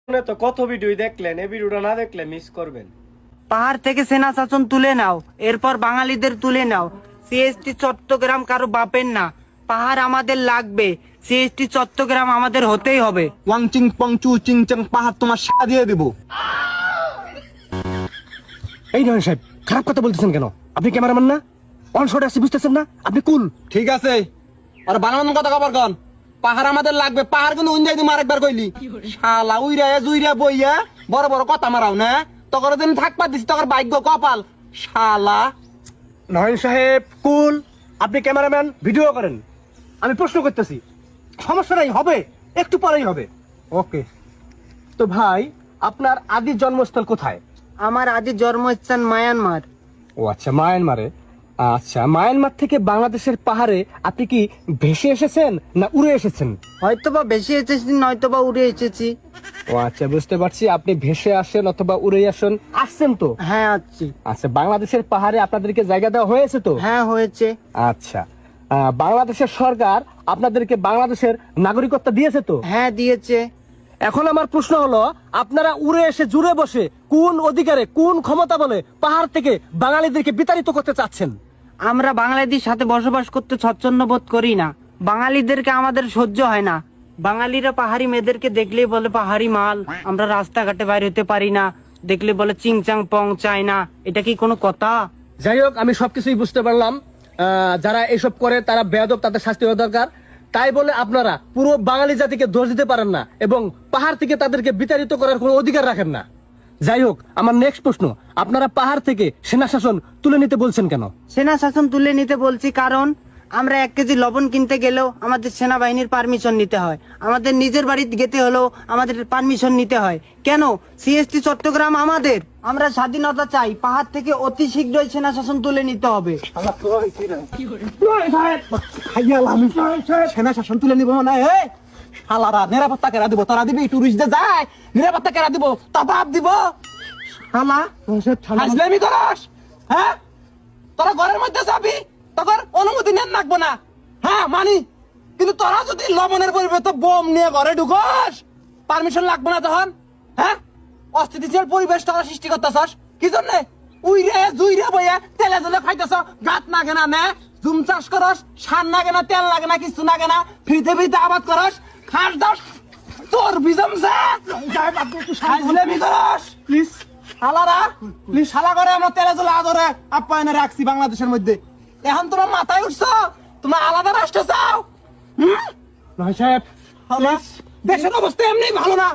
তো কত ভিডিও দেখলেন, এই ভিডিওটা না দেখলে মিস করবেন। পাহাড় থেকে সেনা শাসন তুলে নাও, এরপর বাঙালিদের তুলে নাও। সিএসটি চট্টগ্রাম কারো বাপের না, পাহাড় আমাদের লাগবে। সিএসটি চট্টগ্রাম আমাদের হতেই হবে। ওয়াং চিং পং চু চিং চাং পাহাড় তোমার সারা দিয়ে দেবো। এই নয় সাহেব, খারাপ কথা বলতেছেন কেন? আপনি ক্যামেরাম্যান না? অন শট আসি, বুঝতেছেন না? আপনি কুল। ঠিক আছে, আর বানানোর কথা কবার কন। পাহাড় আমাদের লাগবে, পাহাড় কিন্তু উঞ্জাই দিম আরেকবার কইলি। শালা উইরা জুইরা বইয়া বড় বড় কথা মারাও না, তখন দিন থাকবা দিছি তখন ভাগ্য কপাল। শালা নয়ন সাহেব কুল, আপনি ক্যামেরাম্যান, ভিডিও করেন। আমি প্রশ্ন করতেছি, সমস্যা নাই, হবে, একটু পরেই হবে। ওকে। তো ভাই, আপনার আদি জন্মস্থল কোথায়? আমার আদি জন্মস্থান মায়ানমার। ও আচ্ছা, মায়ানমারে। আচ্ছা, মায়ানমার থেকে বাংলাদেশের পাহাড়ে আপনি কি ভেসে এসেছেন না উড়ে এসেছেন? হয়তোবা বেশি এসেছি, নয়তোবা উড়ে এসেছি। ও আচ্ছা, বুঝতে পারছি। আপনি ভেসে আসেন অথবা উড়ে আসছেন তো? হ্যাঁ আছি। আচ্ছা, বাংলাদেশের পাহাড়ে আপনাদেরকে জায়গা দেওয়া হয়েছে তো? হ্যাঁ হয়েছে। আচ্ছা, বাংলাদেশের সরকার আপনাদেরকে বাংলাদেশের নাগরিকত্ব দিয়েছে তো? হ্যাঁ দিয়েছে। এখন আমার প্রশ্ন হলো, আপনারা উড়ে এসে জুড়ে বসে কোন অধিকারে, কোন ক্ষমতা বলে পাহাড় থেকে বাঙালিদেরকে বিতাড়িত করতে চাচ্ছেন? আমরা বাঙালিদের সাথে বসবাস করতে স্বচ্ছন্দ বোধ করি না। বাঙালিদেরকে আমাদের সহ্য হয় না। বাঙালিরা পাহাড়ি মেয়েদেরকে দেখলেই বলে পাহাড়ি মাল। আমরা রাস্তাঘাটে বাইরে হতে পারি না, দেখলে বলে চিংচাং পং চায় না। এটা কি কোনো কথা? যাই হোক, আমি সবকিছুই বুঝতে পারলাম। যারা এসব করে তারা বেয়াদব, তাদের শাস্তি হওয়া দরকার। তাই বলে আপনারা পুরো বাঙালি জাতিকে দোষ দিতে পারেন না এবং পাহাড় থেকে তাদেরকে বিতাড়িত করার কোনো অধিকার রাখেন না। যাই হোক, আমার নেক্সট প্রশ্ন, আপনারা পাহাড় থেকে সেনা শাসন তুলে নিতে বলছেন কেন? সেনা শাসন তুলে নিতে বলছি কারণ আমরা 1 কেজি লবণ কিনতে গেলেও আমাদের সেনাবাহিনীর পারমিশন নিতে হয়। আমাদের নিজের বাড়িতে যেতে হলেও আমাদের পারমিশন নিতে হয়। কেন? সিএসটি চট্টগ্রাম আমাদের। আমরা স্বাধীনতা চাই। পাহাড় থেকে অতি শীঘ্রই সেনা শাসন তুলে নিতে হবে। সেনা শাসন তুলে নিব না। শালারা নিরাপত্তা কেরা দিব? তারা দিবি টুরিস্টদের যায় নিরাপত্তা কেরা দিব? তাবাব দিব। শালা হাজলামি করস? হ্যাঁ, তোরা ঘরের মধ্যে যাবি, তখন অনুমতি নেন লাগবো না। হ্যাঁ মানি, কিন্তু তোরা যদি লবণের পরিবর্তে বোম নিয়ে ঘরে ঢুকস, পারমিশন লাগবে না তখন। হ্যাঁ, অস্থিতিশীল পরিবেশ তোরা সৃষ্টি করতেছস কি জন্য? উইরে জুইরে বইয়া তেলে জলে খাইতেছ, গাত নাগে না নে, জুম চাষ করস, সার নাগে না, তেল লাগে না, কিছু নাগে না, ফ্রিতে ফ্রিতে আবাদ করস, খাস দাস তোর বিজমছে হাজলামি করস। প্লিজ শালারা, প্লিজ শালা করে আমরা তেলে জলে আদরে আপ্যায়নে রাখছি বাংলাদেশের মধ্যে। এখন তোমরা মাথায় উঠছো, তোমরা আলাদা রাষ্ট্র চাও। নয় সাহেব, দেশের অবস্থা এমনি ভালো না।